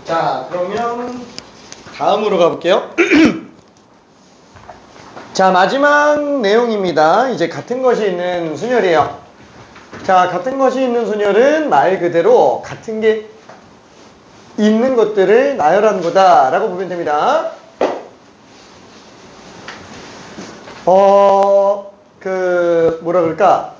자, 그러면 다음으로 가볼게요. 자, 마지막 내용입니다. 이제 같은 것이 있는 순열이에요. 자, 같은 것이 있는 순열은 말 그대로 같은 게 있는 것들을 나열하는 거다라고 보면 됩니다. 뭐라 그럴까?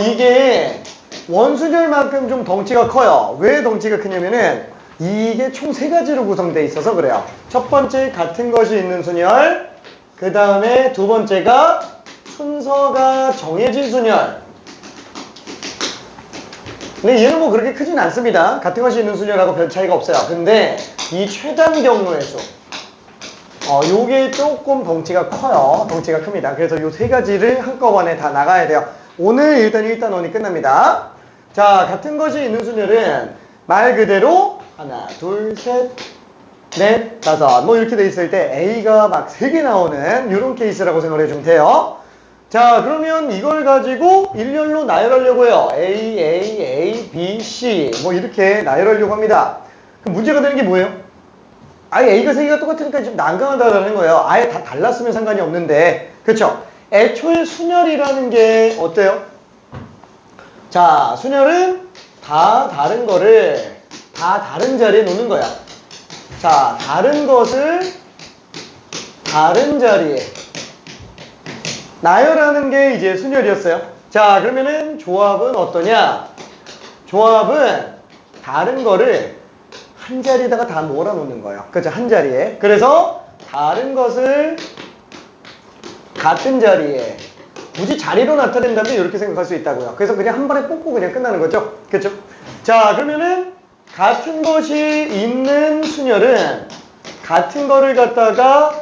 이게 원순열만큼 좀 덩치가 커요. 왜 덩치가 크냐면은 이게 총 3가지로 구성되어 있어서 그래요. 첫 번째 같은 것이 있는 순열, 그 다음에 두 번째가 순서가 정해진 순열. 근데 얘는 뭐 그렇게 크진 않습니다. 같은 것이 있는 순열하고 별 차이가 없어요. 근데 이 최단 경로의 수, 요게 조금 덩치가 커요. 덩치가 큽니다. 그래서 요 3가지를 한꺼번에 다 나가야 돼요. 오늘 일단 1단원이 끝납니다. 자, 같은 것이 있는 순열은 말 그대로 하나, 둘, 셋, 넷, 다섯 뭐 이렇게 돼 있을 때 A가 막 3개 나오는 이런 케이스라고 생각을 해주면 돼요. 자, 그러면 이걸 가지고 일렬로 나열하려고 해요. A, B, C 뭐 이렇게 나열하려고 합니다. 그럼 문제가 되는 게 뭐예요? 아예 A가 3개가 똑같으니까 지금 난감하다는 거예요. 아예 다 달랐으면 상관이 없는데, 그렇죠? 애초에 순열이라는 게 어때요? 자, 순열은 다 다른 거를 다 다른 자리에 놓는 거야. 자, 다른 것을 다른 자리에 나열하는 게 이제 순열이었어요. 자, 그러면은 조합은 어떠냐? 조합은 다른 거를 한 자리에다가 다 몰아놓는 거예요. 그렇죠? 한 자리에. 그래서 다른 것을 같은 자리에 굳이 자리로 나타낸다면 이렇게 생각할 수 있다고요. 그래서 그냥 한 번에 뽑고 그냥 끝나는 거죠. 그렇죠? 자, 그러면은 같은 것이 있는 순열은 같은 거를 갖다가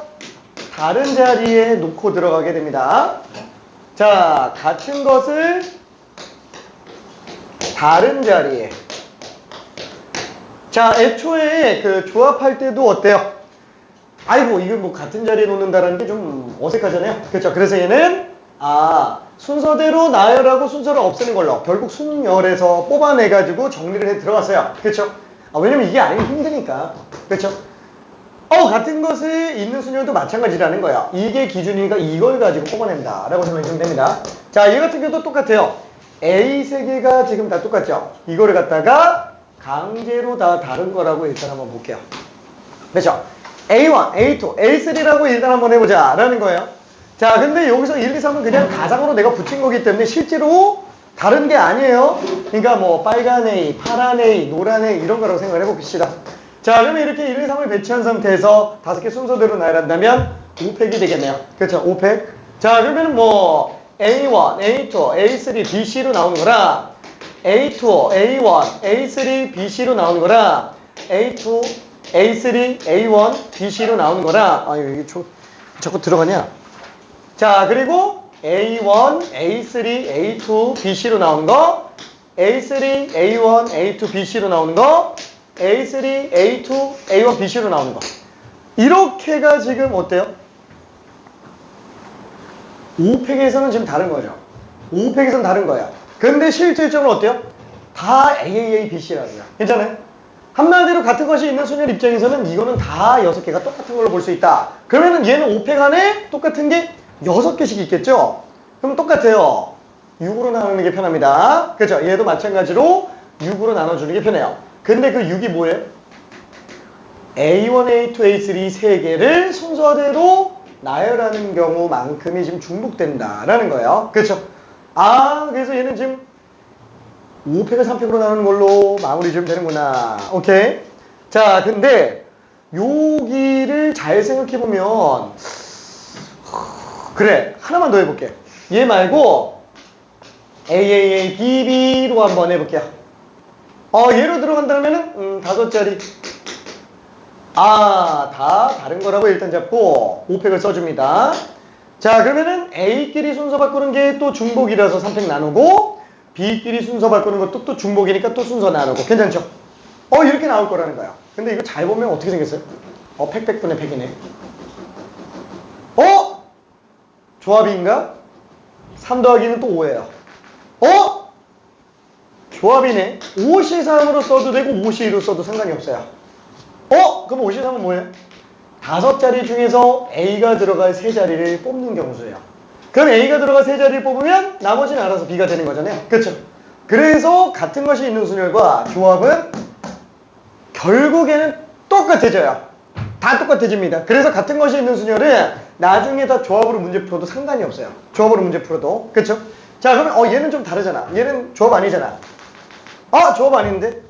다른 자리에 놓고 들어가게 됩니다. 자, 같은 것을 다른 자리에. 자, 애초에 그 조합할 때도 어때요? 아이고, 이거 뭐 같은 자리에 놓는다는 게 좀 어색하잖아요. 그렇죠? 그래서 얘는 순서대로 나열하고 순서를 없애는 걸로 결국 순열에서 뽑아내가지고 정리를 해 들어갔어요. 그렇죠? 왜냐면 이게 아니면 힘드니까. 그렇죠? 같은 것이 있는 순열도 마찬가지라는 거예요. 이게 기준이니까 이걸 가지고 뽑아낸다 라고 생각하시면 됩니다. 자, 얘 같은 경우도 똑같아요. A 3개가 지금 다 똑같죠? 이거를 갖다가 강제로 다 다른 거라고 일단 한번 볼게요. 그렇죠? A1, A2, A3라고 일단 한번 해보자 라는 거예요. 자, 근데 여기서 1, 2, 3은 그냥 가상으로 내가 붙인 거기 때문에 실제로 다른 게 아니에요. 그러니까 뭐 빨간 A, 파란 A, 노란 A 이런 거라고 생각을 해봅시다. 자, 그러면 이렇게 1, 2, 3을 배치한 상태에서 5개 순서대로 나열한다면 5팩이 되겠네요. 그렇죠? 5팩. 자, 그러면 뭐 A1, A2, A3, BC로 나오는 거랑 A2, A1, A3, BC로 나오는 거랑 A2, A3, A1, BC로 나오는 거랑 이게 자꾸 들어가냐? 자, 그리고 A1, A3, A2, BC로 나오는 거 A3, A1, A2, BC로 나오는 거 A3, A2, A1, BC로 나오는 거 이렇게가 지금 어때요? 5팩에서는 지금 다른 거죠. 5팩에서는 다른 거예요. 근데 실질적으로 어때요? 다 AAA, BC라고요. 괜찮아요? 한마디로 같은 것이 있는 순열 입장에서는 이거는 다 6개가 똑같은 걸로 볼 수 있다. 그러면은 얘는 5팩 안에 똑같은 게 6개씩 있겠죠? 그럼 똑같아요. 6으로 나누는 게 편합니다. 그렇죠? 얘도 마찬가지로 6으로 나눠주는 게 편해요. 근데 그 6이 뭐예요? A1, A2, A3 3개를 순서대로 나열하는 경우만큼이 지금 중복된다라는 거예요. 그렇죠? 그래서 얘는 지금 5팩을 3팩으로 나누는 걸로 마무리 좀 되는구나. 오케이? 자, 근데 여기를 잘 생각해보면 그래, 하나만 더 해볼게. 얘 말고 AAA, BB로 한번 해볼게요. 얘로 들어간다면은 5자리. 다 다른 거라고 일단 잡고 5팩을 써줍니다. 자, 그러면은 A끼리 순서 바꾸는 게 또 중복이라서 3팩 나누고 B끼리 순서 바꾸는 것도 또 중복이니까 또 순서 나누고 괜찮죠? 이렇게 나올 거라는 거야. 근데 이거 잘 보면 어떻게 생겼어요? 팩분의 팩이네. 조합인가? 3 더하기는 또 5예요. 조합이네. 5C3으로 써도 되고 5C2로 써도 상관이 없어요. 그럼 5C3은 뭐예요? 5자리 중에서 A가 들어갈 3자리를 뽑는 경우수예요. 그럼 A가 들어갈 3자리를 뽑으면 나머지는 알아서 B가 되는 거잖아요. 그렇죠? 그래서 같은 것이 있는 순열과 조합은 결국에는 똑같아져요. 다 똑같아집니다. 그래서 같은 것이 있는 순열은 나중에 다 조합으로 문제 풀어도 상관이 없어요. 조합으로 문제 풀어도. 그렇죠? 자, 그러면 얘는 좀 다르잖아. 얘는 조합 아니잖아. 조합 아닌데?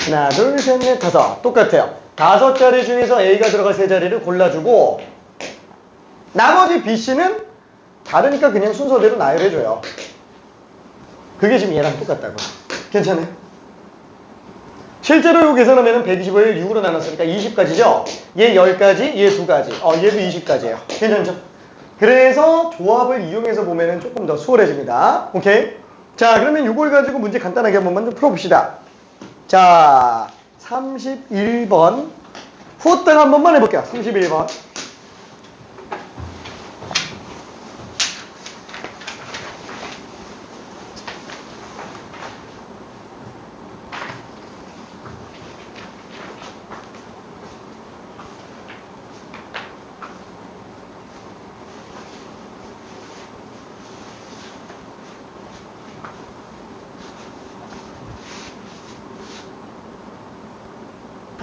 하나, 둘, 셋, 넷, 다섯. 똑같아요. 5자리 중에서 A가 들어갈 3자리를 골라주고 나머지 BC는 다르니까 그냥 순서대로 나열해줘요. 그게 지금 얘랑 똑같다고. 괜찮아요? 실제로 이거 계산하면 125를 6으로 나눴으니까 20가지죠? 얘 10가지, 얘 2가지. 얘도 20가지예요. 괜찮죠? 그래서 조합을 이용해서 보면 조금 더 수월해집니다. 오케이? 자, 그러면 이걸 가지고 문제 간단하게 한 번만 좀 풀어봅시다. 자, 31번. 후딱 한 번만 해볼게요. 31번.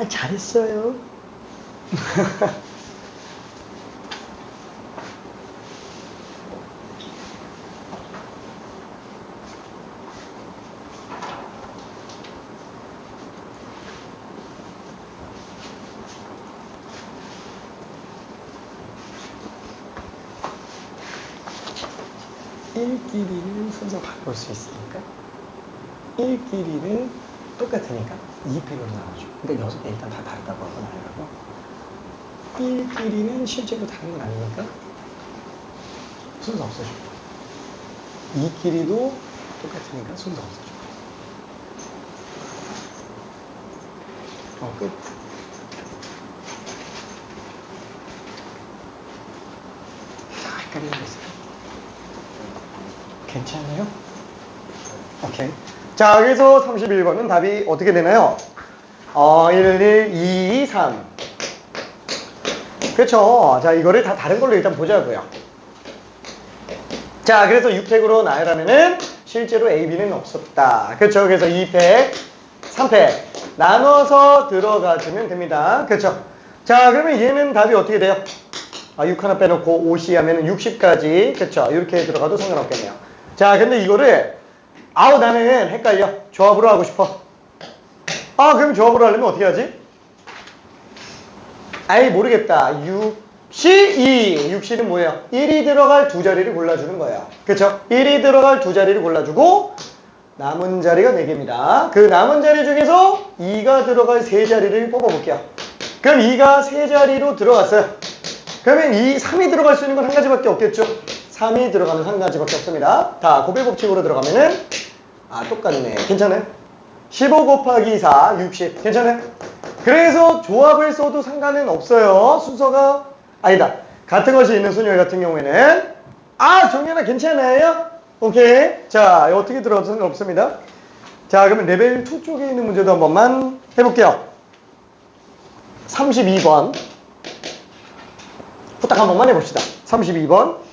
잘했어요. 일끼리는 순서 바꿀 수 있으니까 1끼리는 똑같으니까 2팩으로 나눠줘. 그러니까 6개 일단 다 다르다고 하고 나누라고. 1끼리는 실제로 다른 건 아니니까 순서 없어줘. 2끼리도 똑같으니까 순서 없어줘. 끝. 헷갈리는 거 있어요? 괜찮아요? 오케이. 자, 그래서 31번은 답이 어떻게 되나요? 1, 1, 2, 3. 그렇죠. 자, 이거를 다 다른 걸로 일단 보자고요. 자, 그래서 6팩으로 나열하면은 실제로 A, B는 없었다. 그렇죠. 그래서 2팩, 3팩 나눠서 들어가주면 됩니다. 그렇죠. 자, 그러면 얘는 답이 어떻게 돼요? 6 하나 빼놓고 5C 하면은 60까지. 그렇죠. 이렇게 들어가도 상관없겠네요. 자, 근데 이거를 나는 헷갈려. 조합으로 하고 싶어. 그럼 조합으로 하려면 어떻게 하지? 모르겠다. 6C2. 6C는 뭐예요? 1이 들어갈 2자리를 골라주는 거예요. 그쵸? 1이 들어갈 2자리를 골라주고 남은 자리가 4개입니다. 그 남은 자리 중에서 2가 들어갈 3자리를 뽑아볼게요. 그럼 2가 3자리로 들어갔어요. 그러면 3이 들어갈 수 있는 건 한 가지밖에 없겠죠? 3이 들어가면 한 가지밖에 없습니다. 다 곱의 법칙으로 들어가면은 똑같네. 괜찮아요? 15 곱하기 4, 60. 괜찮아요? 그래서 조합을 써도 상관은 없어요. 순서가 아니다. 같은 것이 있는 순열 같은 경우에는 정연아 괜찮아요? 오케이. 자, 어떻게 들어가도 상관없습니다. 자, 그러면 레벨 2 쪽에 있는 문제도 한 번만 해볼게요. 32번. 부탁 한 번만 해봅시다. 32번.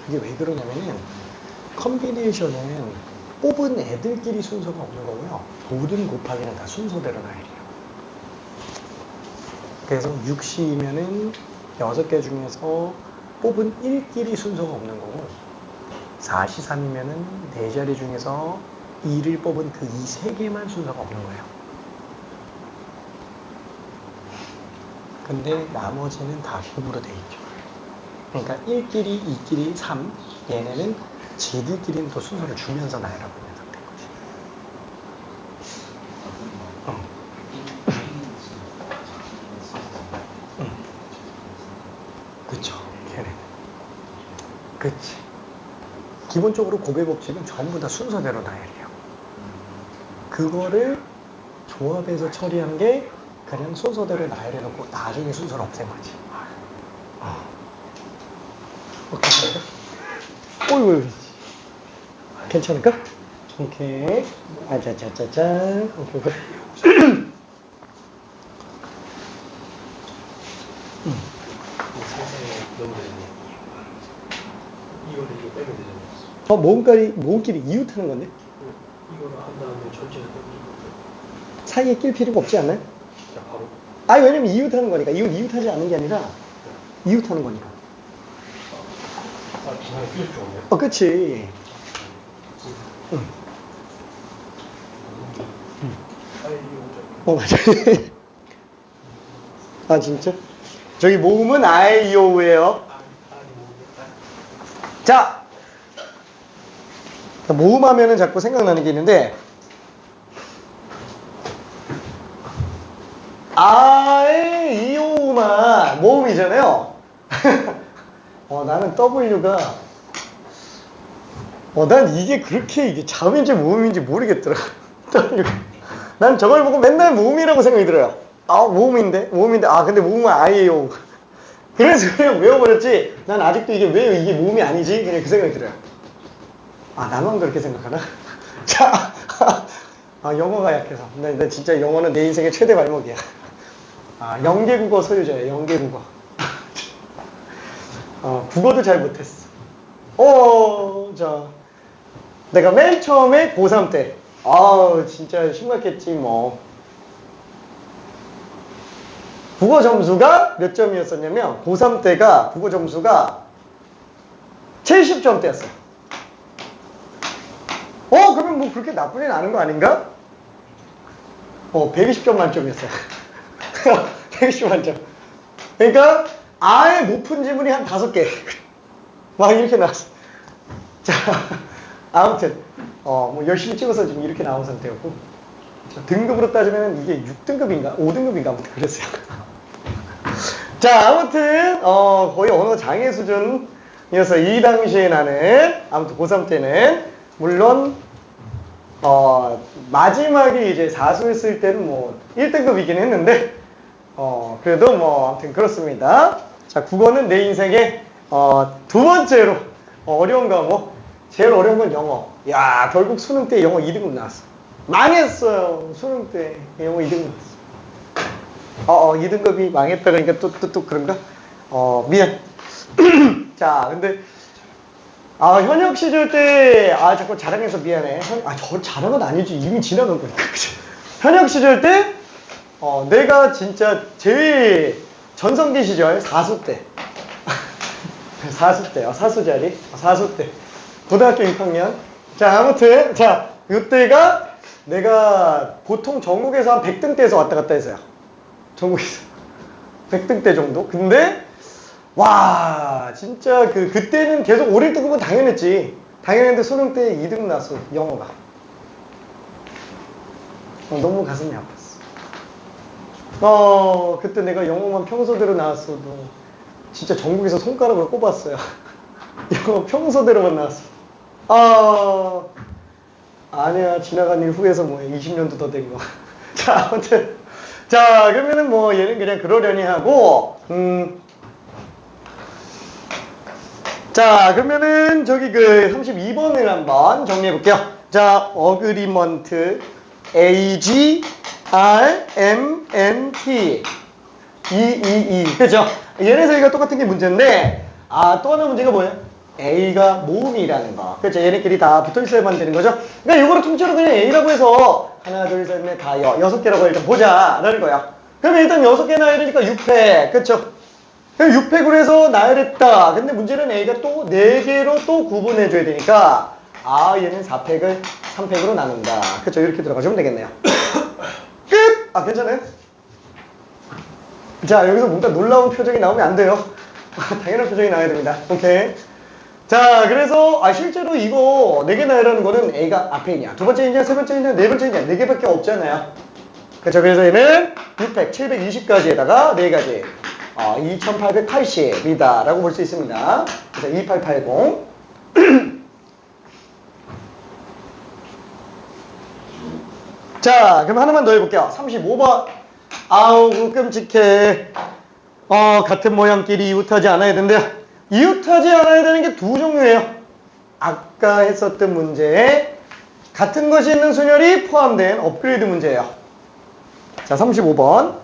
그게 왜 그러냐면은 컨비네이션은 뽑은 애들끼리 순서가 없는 거고요. 모든 곱하기는 다 순서대로 나열이에요. 그래서 6시이면은 6개 중에서 뽑은 1끼리 순서가 없는 거고 4시 3이면은 4자리 중에서 2를 뽑은 그 2, 3개만 순서가 없는 거예요. 근데 나머지는 다 곱으로 돼 있죠. 그러니까 1끼리, 2끼리, 3 얘네는 지들끼리는 또 순서를 주면서 나열하고 있는 상태인 거지. 그쵸. 걔네. 그치. 기본적으로 곱의 법칙은 전부 다 순서대로 나열이에요. 그거를 조합해서 처리한 게 그냥 순서대로 나열해놓고 나중에 순서를 없앤 거지. 괜찮을까? 어이구, 괜찮을까? 오케이. 아자자자잔. 오케이. 이거를 이거 빼면 되잖아요. 모음끼리 이웃하는 건데? 이거를 한 다음에 전체를 빼면 사이에 낄 필요가 없지 않나요? 자 바로. 왜냐면 이웃하는 거니까. 이웃하지 않는 게 아니라 이웃하는 거니까. 그냥 끼울 줄 없네요. 그치. 응. 맞아. 진짜? 저기 모음은 아이오우예요. 자, 모음하면은 자꾸 생각나는 게 있는데, 아이오우만 모음이잖아요. 나는 W가, 난 이게 그렇게 이게 자음인지 모음인지 모르겠더라. W가. 난 저걸 보고 맨날 모음이라고 생각이 들어요. 모음인데? 근데 모음은 아이오우. 그래서 그냥 외워버렸지. 난 아직도 왜 이게 모음이 아니지? 그냥 그 생각이 들어요. 나만 그렇게 생각하나? 자, 영어가 약해서. 나 진짜 영어는 내 인생의 최대 발목이야. 영계국어 소유자예요, 영계국어. 국어도 잘 못했어. 자. 내가 맨 처음에 고3 때. 진짜 심각했지, 뭐. 국어 점수가 몇 점이었었냐면 고3 때가 국어 점수가 70점대였어요. 그러면 뭐 그렇게 나쁘진 않은 거 아닌가? 120점 만점이었어요. 120점 만점. 그러니까 아예 못 푼 지문이 한 5개 막 이렇게 나왔어. 자, 아무튼 뭐 열심히 찍어서 지금 이렇게 나온 상태였고, 등급으로 따지면 이게 6등급인가 5등급인가 아무튼 그랬어요. 자, 아무튼 거의 언어 장애 수준이어서 이 당시에 나는 아무튼 고3 때는 물론 마지막에 이제 사수했을 때는 뭐 1등급이긴 했는데 그래도 뭐 아무튼 그렇습니다. 자, 국어는 내 인생의 두 번째로 어려운 과목. 제일 어려운 건 영어. 야, 결국 수능 때 영어 2등급 나왔어. 망했어요. 수능 때 영어 2등급 나왔어. 2등급이 망했다 그러니까 또 그런가? 미안. 자, 근데 현역 시절 때 자꾸 자랑해서 미안해. 저 자랑은 아니지. 이미 지나간 거니까. 현역 시절 때 내가 진짜 제일 전성기 시절 사수 때. 사수 때. 사수 자리. 사수 때. 고등학교 6학년. 자, 아무튼 이때가 내가 보통 전국에서 한 100등대에서 왔다 갔다 했어요. 전국에서 100등대 정도. 근데 와, 진짜 그때는 계속 5, 1등급은 당연했지. 당연했는데 수능 때 2등급 나왔어, 영어가. 너무 가슴이 아팠어. 그때 내가 영어만 평소대로 나왔어도 진짜 전국에서 손가락으로 꼽았어요. 영어 평소대로만 나왔어. 아니야, 지나간 일 후에서 뭐야, 20년도 더 된 거. 자, 아무튼. 자, 그러면은 뭐 얘는 그냥 그러려니 하고, 자, 그러면은 저기 32번을 한번 정리해 볼게요. 자, 어그리먼트 AGRMNT 그죠? 얘네 저희가 똑같은 게 문제인데, 또 하나 문제가 뭐예요? A가 모음이라는 거. 그렇죠. 얘네끼리 다 붙어 있어야만 되는 거죠. 그러니까 이거를 통째로 그냥 A라고 해서 하나, 둘, 셋, 넷, 다 여섯 개라고 일단 보자라는 거야. 그러면 일단 여섯 개 나열이니까 6팩. 그렇죠. 그럼 6팩으로 해서 나열했다. 근데 문제는 A가 또 4개로 또 구분해줘야 되니까 아 얘는 4팩을 3팩으로 나눈다. 그렇죠. 이렇게 들어가시면 되겠네요. 끝! 아 괜찮아요? 자 여기서 뭔가 놀라운 표정이 나오면 안 돼요. 당연한 표정이 나와야 됩니다. 오케이. 자 그래서 실제로 이거 4개 나열하는 거는 A가 앞에 있냐 두 번째 있냐 세 번째 있냐 네 번째 있냐 4개밖에 없잖아요. 그렇죠. 그래서 얘는 600, 720까지에다가 4가지 2880이다 라고 볼 수 있습니다. 그래서 2880 자 그럼 하나만 더 해볼게요. 35번 아우 끔찍해. 같은 모양끼리 이웃하지 않아야 된대요. 이웃하지 않아야 되는 게 두 종류예요. 아까 했었던 문제에 같은 것이 있는 순열이 포함된 업그레이드 문제예요. 자 35번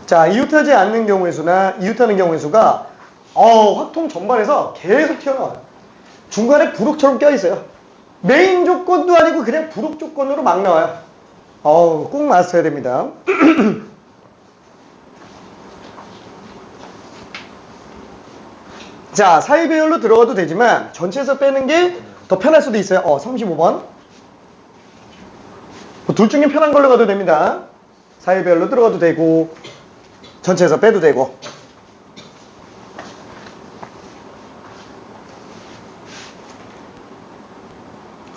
자 이웃하지 않는 경우의 수나 이웃하는 경우의 수가 확통 전반에서 계속 튀어나와요. 중간에 부록처럼 껴있어요. 메인 조건도 아니고 그냥 부록 조건으로 막 나와요. 꼭 마스터해야 됩니다. 자, 사이배열로 들어가도 되지만 전체에서 빼는 게 더 편할 수도 있어요. 35번. 둘 중에 편한 걸로 가도 됩니다. 사이배열로 들어가도 되고 전체에서 빼도 되고.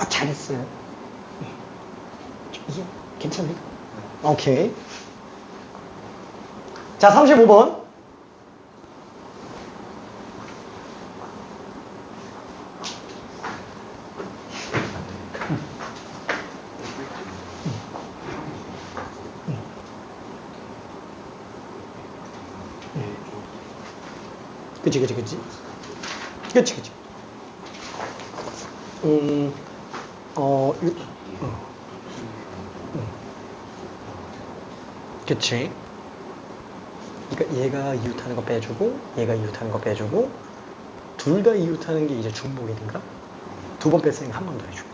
잘했어요. 이게 괜찮아요? 오케이. 자, 35번. 그치. 그치. 그러니까 얘가 이웃하는 거 빼주고 얘가 이웃하는 거 빼주고 둘 다 이웃하는 게 이제 중복이니까 두 번 뺐으니까 한 번 더 해주고.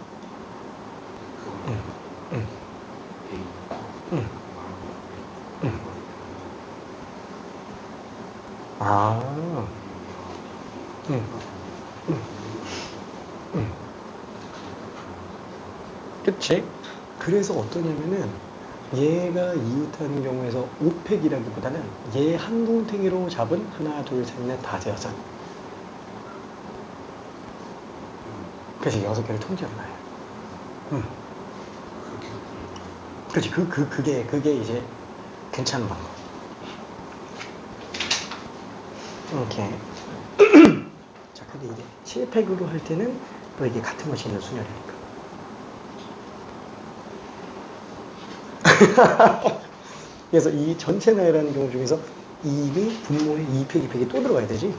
그치? 그래서 어떠냐면은 얘가 이웃하는 경우에서 5팩이라기보다는 얘 한 공탱이로 잡은 하나, 둘, 셋, 넷, 다섯, 여섯. 그래서 6개를 통째로 놔요. 그렇지. 그게 이제 괜찮은 방법. 오케이. 자, 근데 이제 7팩으로 할 때는 또 이게 같은 것이 있는 순열이니까. 그래서 이 전체 나열하는 경우 중에서 2이 분모에 2팩, 2팩이 또 들어가야 되지.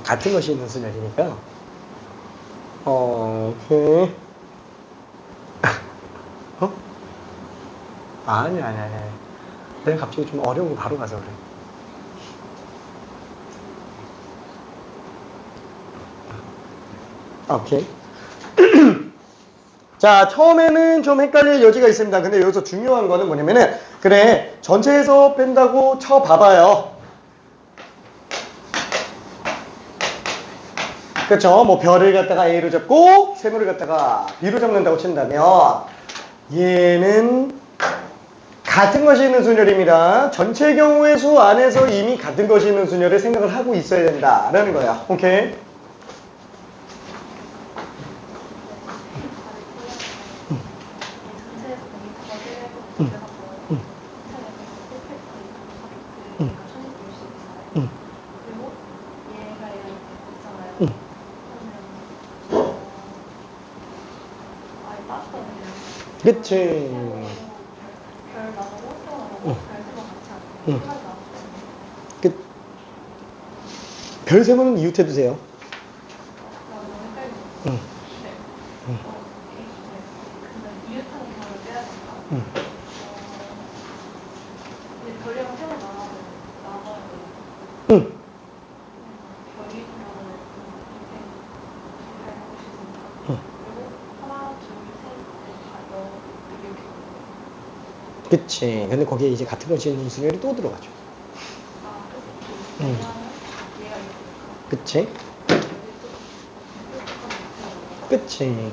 같은 것이 있는 순열이니까. 오케이. 아니야. 내가 갑자기 좀 어려운 거 바로 가서 그래. 오케이. 자, 처음에는 좀 헷갈릴 여지가 있습니다. 근데 여기서 중요한 거는 뭐냐면은, 그래, 전체에서 뺀다고 쳐봐봐요. 그쵸? 뭐, 별을 갖다가 A로 잡고, 세모를 갖다가 B로 잡는다고 친다면, 얘는 같은 것이 있는 순열입니다. 전체 경우의 수 안에서 이미 같은 것이 있는 순열을 생각을 하고 있어야 된다라는 거야. 오케이? 그치. 별 세모는 이웃해두세요. 그치. 근데 거기에 이제 같은 것이 있는 순열이 또 들어가죠. 그치? 그치.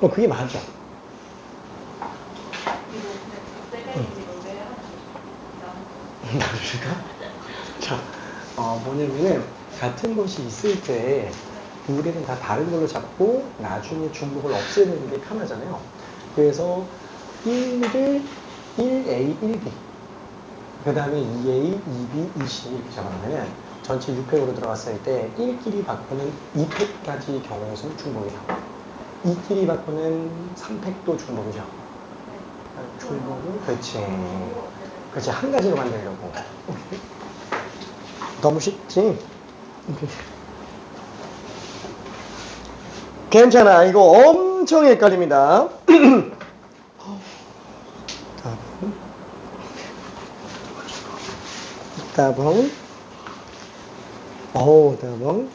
그게 맞아. 모르실까? 자, 뭐냐면은 같은 것이 있을 때 우리는 다 다른 걸로 잡고 나중에 중복을 없애는 게 편하잖아요. 그래서 1을 1A, 1B 그 다음에 2A, 2B, 2C 이렇게 잡아놓으면 전체 6팩으로 들어갔을 때 1끼리 바꾸는 2팩까지 경우에서는 중복이에요. 2끼리 바꾸는 3팩도 중복이죠. 중복은 그렇지 한 가지로 만들려고. 너무 쉽지? 괜찮아. 이거 엄청 헷갈립니다. 따봉. 따봉.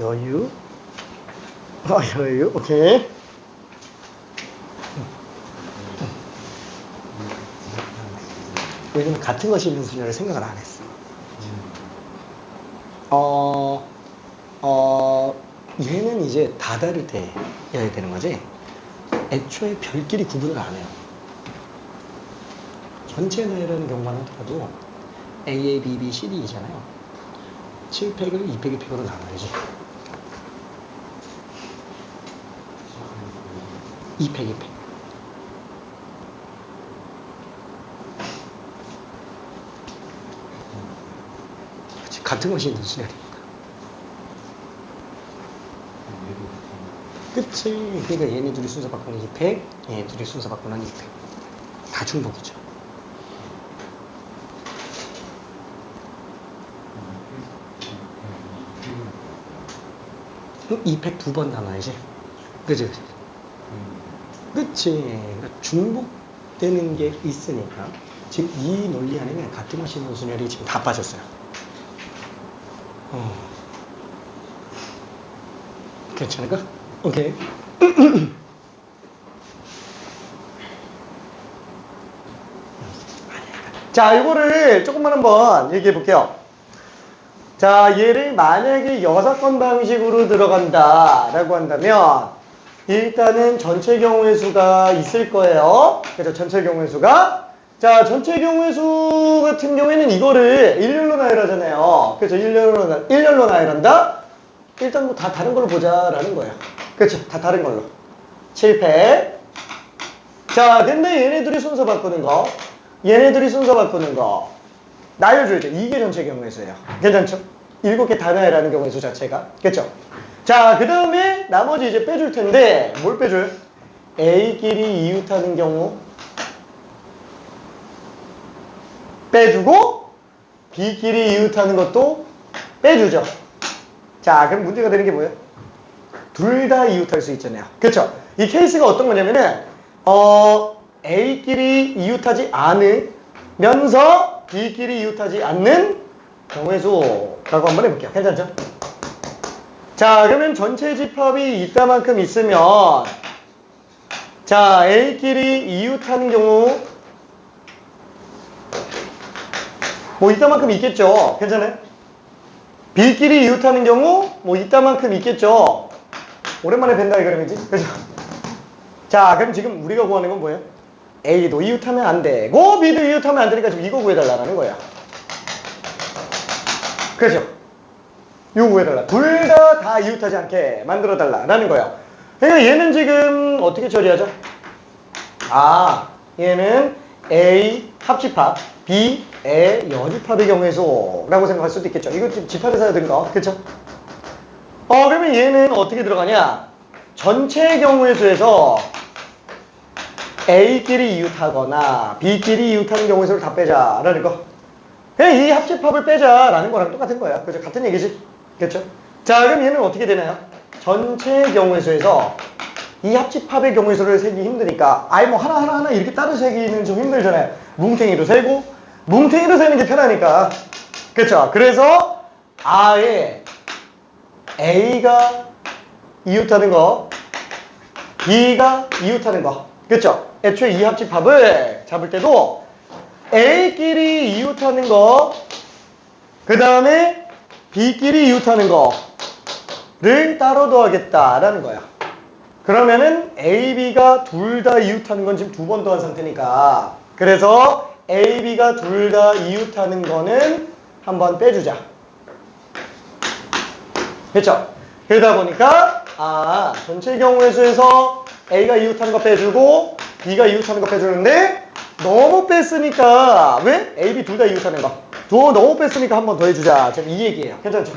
여유. 여유. 오케이. 왜냐면 같은 것이 있는 순열을 생각을 안 했어. 얘는 이제 다 다를 때 해야 되는 거지. 애초에 별끼리 구분을 안 해요. 전체 나이라는 경우만 하더라도 A, B, B, C, D이잖아요. 7팩을 2팩, 2팩으로 나눠야지. 2팩, 2팩. 그렇지. 같은 것이 있는 순열이니까. 그치. 그러니까 얘네 둘이 순서 바꾸는 2팩, 얘네 둘이 순서 바꾸는 2팩. 다 중복이죠. 2팩 두 번 나눠야지. 그치. 그치. 그러니까 중복되는 게 있으니까. 지금 이 논리 안에는 같은 것이 있는 순열이 지금 다 빠졌어요. 괜찮을까? 오케이. 자, 이거를 조금만 한번 얘기해 볼게요. 자, 얘를 만약에 6건 방식으로 들어간다라고 한다면 일단은 전체 경우의 수가 있을 거예요. 그래서 전체 경우의 수가. 자, 전체 경우의 수 같은 경우에는 이거를 일렬로 나열하잖아요. 그래서 일렬로 나열한다? 일단 뭐 다 다른 걸로 보자라는 거예요. 그렇죠. 다 다른 걸로. 7팩. 자, 근데 얘네들이 순서 바꾸는 거. 나열줘야죠. 이게 전체 경우의 수예요. 괜찮죠? 7개 다 나열하는 경우의 수 자체가. 그렇죠? 자, 그 다음에 나머지 이제 빼줄 텐데 뭘 빼줘요? A끼리 이웃하는 경우 빼주고 B끼리 이웃하는 것도 빼주죠. 자, 그럼 문제가 되는 게 뭐예요? 둘 다 이웃할 수 있잖아요. 그렇죠? 이 케이스가 어떤 거냐면은 A끼리 이웃하지 않으면서 B끼리 이웃하지 않는 경우의 수라고 한번 해볼게요. 괜찮죠? 자, 그러면 전체 집합이 이따만큼 있으면 자, A끼리 이웃하는 경우 뭐 이따만큼 있겠죠. 괜찮아요? B끼리 이웃하는 경우 뭐 이따만큼 있겠죠. 오랜만에 뵌다 이 그림이지. 그죠? 자, 그럼 지금 우리가 구하는 건 뭐예요? A도 이웃하면 안 되고 B도 이웃하면 안 되니까 지금 이거 구해달라는 거야. 그죠? 이거 구해달라. 둘 다 이웃하지 않게 만들어달라는 거야. 그러니까 얘는 지금 어떻게 처리하죠? 얘는 A 합집합, B 의 여집합의 경우의 수라고 생각할 수도 있겠죠. 이거 지금 집합에서 해야 되는 거. 그쵸? 그러면 얘는 어떻게 들어가냐? 전체 경우의 수에서 A끼리 이웃하거나 B끼리 이웃하는 경우의 수를 다 빼자라는 거. 그냥 이 합집합을 빼자라는 거랑 똑같은 거야. 그죠? 같은 얘기지? 그렇죠? 자, 그럼 얘는 어떻게 되나요? 전체 경우의 수에서 이 합집합의 경우의 수를 세기 힘드니까 뭐 하나 이렇게 따로 세기는 좀 힘들잖아요. 뭉탱이로 세고 뭉탱이로 세는 게 편하니까. 그렇죠? 그래서 아예 A가 이웃하는 거, B가 이웃하는 거. 그쵸? 애초에 이 합집합을 잡을 때도 A끼리 이웃하는 거, 그 다음에 B끼리 이웃하는 거를 따로 더하겠다라는 거야. 그러면은 A, B가 둘 다 이웃하는 건 지금 두 번 더한 상태니까, 그래서 A, B가 둘 다 이웃하는 거는 한번 빼주자. 그쵸? 그러다 보니까 전체 경우의 수에서 A가 이웃하는 거 빼주고 B가 이웃하는 거 빼주는데 너무 뺐으니까 왜? A, B 둘 다 이웃하는 거 너무 뺐으니까 한 번 더 해주자. 지금 이 얘기예요. 괜찮죠?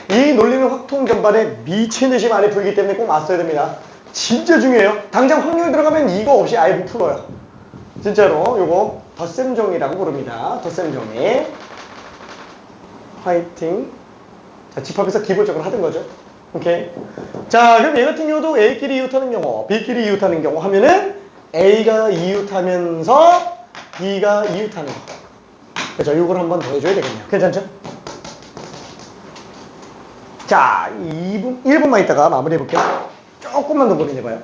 이 논리는 확통 전반에 미친 듯이 많이 풀기 때문에 꼭 맞춰야 됩니다. 진짜 중요해요. 당장 확률 들어가면 이거 없이 아예 못 풀어요. 진짜로 요거 덧셈 정리라고 부릅니다. 덧셈 정리. 화이팅. 자, 집합에서 기본적으로 하던 거죠. 오케이. 자, 그럼 얘 같은 경우도 A끼리 이웃하는 경우, B끼리 이웃하는 경우 하면은 A가 이웃하면서 B가 이웃하는 거. 그죠? 이걸 한번 더 해줘야 되겠네요. 괜찮죠? 자, 1분만 있다가 마무리 해볼게요. 조금만 더 고민해봐요.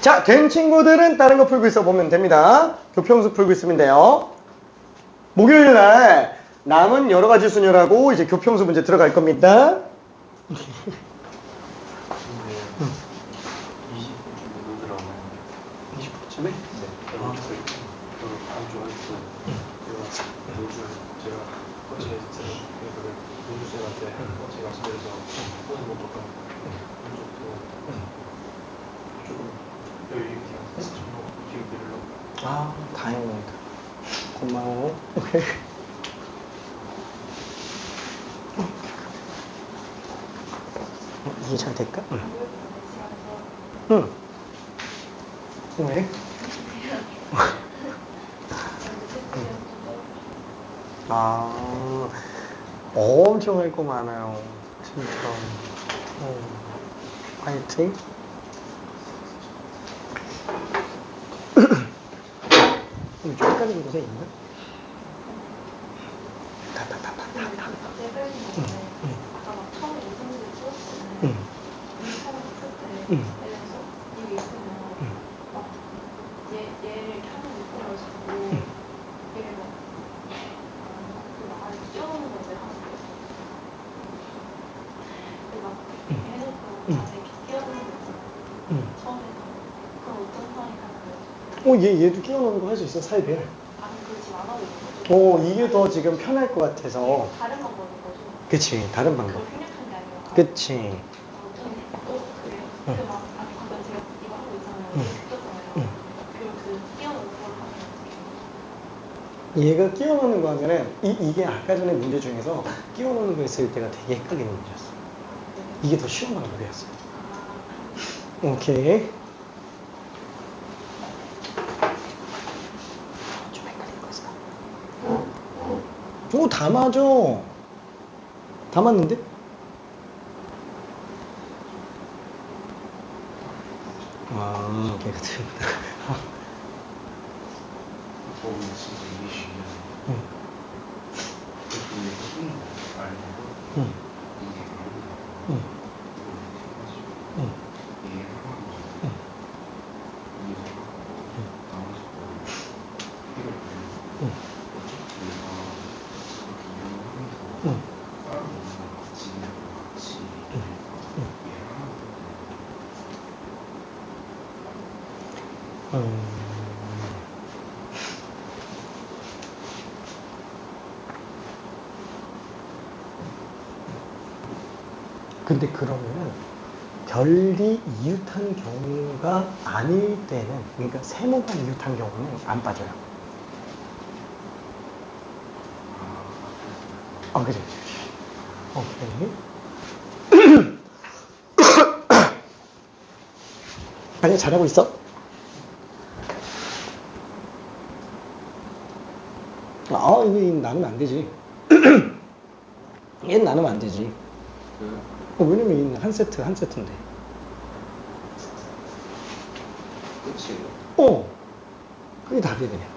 자, 된 친구들은 다른 거 풀고 있어 보면 됩니다. 교평수 풀고 있으면 돼요. 목요일 날 남은 여러 가지 순열하고 이제 교평수 문제 들어갈 겁니다. 근데 20분 들어가면 20분쯤에? 네. 저는 다음 주 할때 제가 노주 제가 어제 그거를 노주 쌤한테 제가 집에서 오늘 못 볼까 조금 여유 있게 기회를 다행입니다. 고마워. 오케이. 이게 잘 될까? 응. 왜? 엄청 할 거 많아요. 진짜. 화이팅. 좀 헷갈리는 곳에 있나? 얘도 끼워넣는 거 할 수 있어, 사이별. 이게 더 지금 편할 것 같아서. 다른 방법인 거죠? 그치, 다른 방법. 그걸 생략한 게 아니라. 그치. 그래요? 방금 제가 이거 하고 있잖아요. 웃겼잖아요. 그리고 끼워놓는 걸 하면 얘가 끼워넣는 거 하면은 이게 아까 전에 문제 중에서 끼워넣는 거 했을 때가 되게 헷갈리는 문제였어. 이게 더 쉬운 방법이었어. 오케이. 좀 헷갈린 거 있어. 다 맞아. 다 맞는데? 오케이. 같습니다. 보면 진짜 이게 중요해. 근데 무슨 알고 이게 아니야. 이게 하나도 이게 나머지 거 이걸 보면 어차피 내가 그렇게 이용하면서 다른 부분을 같이 이해하는 근데 그러면은 별이 이웃한 경우가 아닐 때는, 그러니까 세모가 이웃한 경우는 안 빠져요. 그래. 오케이. 아니, 잘하고 있어. 이거 나는 안 되지. 얘는 나누면 안 되지. 왜냐면 얘는 한 세트인데. 끝이에요. 그게 답이 그냥.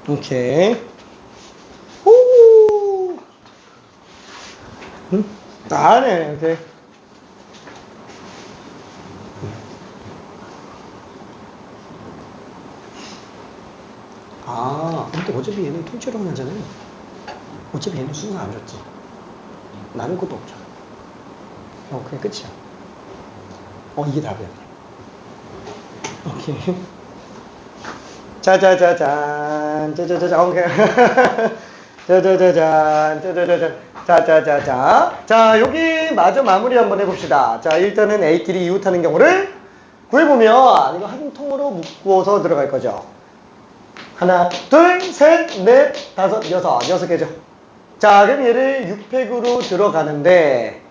오케이. 오. 응? 네. 오케이. 근데 어차피 얘는 통째로 하잖아요. 어차피 얘는 순서 안 줬지. 나눌 것도 없죠. 그냥 끝이야. 이게 답이야. 오케이. 짜자자잔, 짜자자잔, 오케이. 짜자자잔, 짜자자잔, 짜자자자. 자, 여기 마저 마무리 한번 해봅시다. 자, 일단은 A끼리 이웃하는 경우를 구해보면 이거 한 통으로 묶어서 들어갈 거죠. 하나, 둘, 셋, 넷, 다섯, 여섯 개죠. 자, 그럼 얘를 6팩으로 들어가는데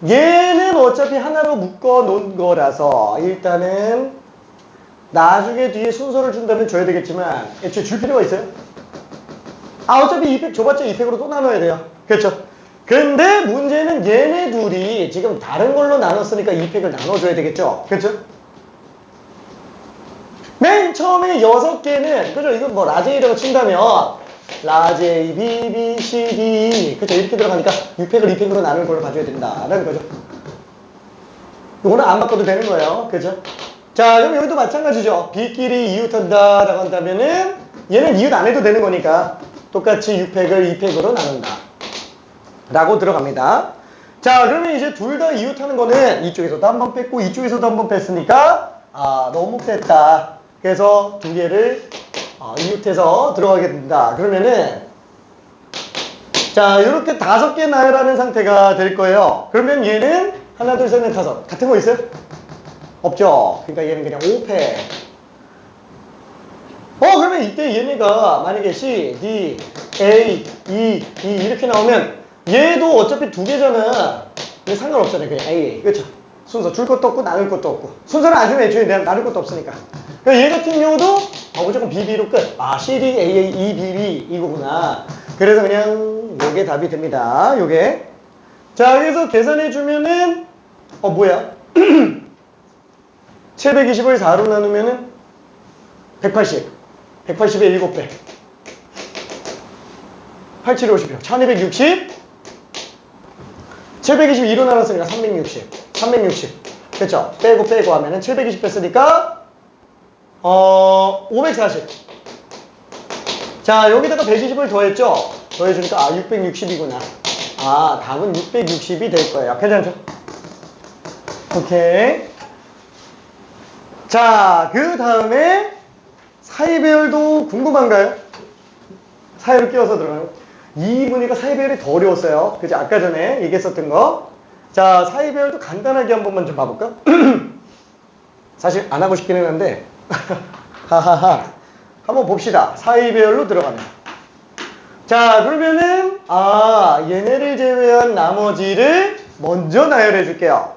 얘는 어차피 하나로 묶어 놓은 거라서 일단은 나중에 뒤에 순서를 준다면 줘야 되겠지만 애초에 줄 필요가 있어요? 어차피 2팩 줘봤자 2팩으로 또 나눠야 돼요. 그렇죠? 근데 문제는 얘네 둘이 지금 다른 걸로 나눴으니까 2팩을 나눠줘야 되겠죠? 그렇죠? 맨 처음에 6개는 그죠? 이거 뭐 라제이라고 친다면 라제이, B, B, C, D 그죠? 이렇게 들어가니까 6팩을 2팩으로 나눌 걸 봐줘야 된다라는 거죠. 이거는 안 바꿔도 되는 거예요. 그죠? 자, 그럼 여기도 마찬가지죠. B끼리 이웃한다 라고 한다면은 얘는 이웃 안 해도 되는 거니까 똑같이 6팩을 2팩으로 나눈다 라고 들어갑니다. 자, 그러면 이제 둘 다 이웃하는 거는 이쪽에서도 한번 뺐고 이쪽에서도 한번 뺐으니까 너무 뺐다. 그래서 두 개를 이웃해서 들어가게 된다. 그러면은 자, 이렇게 5개 나열하는 상태가 될 거예요. 그러면 얘는 하나, 둘, 셋, 넷, 다섯 같은 거 있어요? 없죠. 그러니까 얘는 그냥 5팩. 그러면 이때 얘네가 만약에 C, D, A, E, E 이렇게 나오면 얘도 어차피 2개잖아. 근데 상관없잖아요. 그냥 A. 그렇죠? 순서 줄 것도 없고 나눌 것도 없고. 순서를 안 주면 애초에 나눌 것도 없으니까. 그러니까 얘 같은 경우도 무조건 BB로 끝. C, D, A, A, E, B, B 이거구나. 그래서 그냥 요게 답이 됩니다. 요게. 자, 그래서 계산해 주면은 뭐야? 720을 4로 나누면은 180. 180에 7배. 87, 50이요. 1260. 722로 나눴으니까 360. 360. 그쵸? 빼고 하면은 720 뺐으니까 540. 자, 여기다가 120을 더했죠? 더해주니까 660이구나. 답은 660이 될 거예요. 괜찮죠? 오케이. 자, 그 다음에 사이 배열도 궁금한가요? 사이로 끼워서 들어가요. 이 분위기가 사이 배열이 더 어려웠어요. 그죠? 아까 전에 얘기했었던 거. 자, 사이 배열도 간단하게 한 번만 좀 봐볼까? 사실 안 하고 싶긴 했는데 하하하. 한번 봅시다. 사이 배열로 들어가면. 자, 그러면은 얘네를 제외한 나머지를 먼저 나열해 줄게요.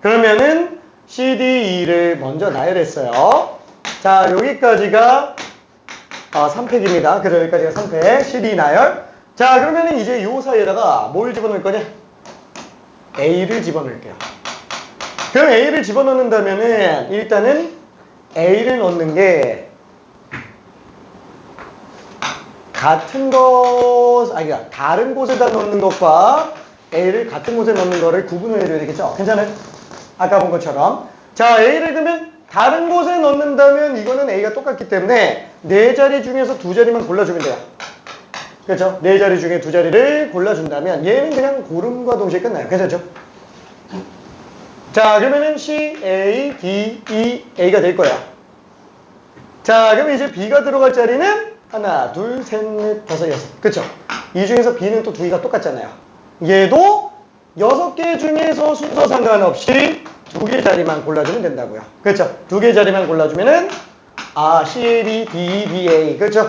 그러면은 C, D, E를 먼저 나열했어요. 자, 여기까지가 3팩입니다. 그래서 여기까지가 3팩. C, D 나열. 자, 그러면은 이제 요 사이에다가 뭘 집어넣을 거냐? A를 집어넣을게요. 그럼 A를 집어넣는다면은 일단은 A를 넣는 게 같은 것, 그러니까 다른 곳에다 넣는 것과 A를 같은 곳에 넣는 거를 구분을 해줘야 되겠죠? 괜찮아요? 아까 본 것처럼. 자, A를 그러면 다른 곳에 넣는다면 이거는 A가 똑같기 때문에 4자리 중에서 2자리만 골라주면 돼요. 그렇죠? 4자리 중에 2자리를 골라준다면 얘는 그냥 고름과 동시에 끝나요. 괜찮죠? 자, 그러면은 C, A, D, E, A가 될 거야. 자, 그럼 이제 B가 들어갈 자리는 하나, 둘, 셋, 넷, 다섯, 여섯. 그쵸? 이 중에서 B는 또 두 개가 똑같잖아요. 얘도 6개 중에서 순서 상관없이 2개 자리만 골라주면 된다고요. 그렇죠? 2개 자리만 골라주면은 C, A, B, D, B, A. 그렇죠?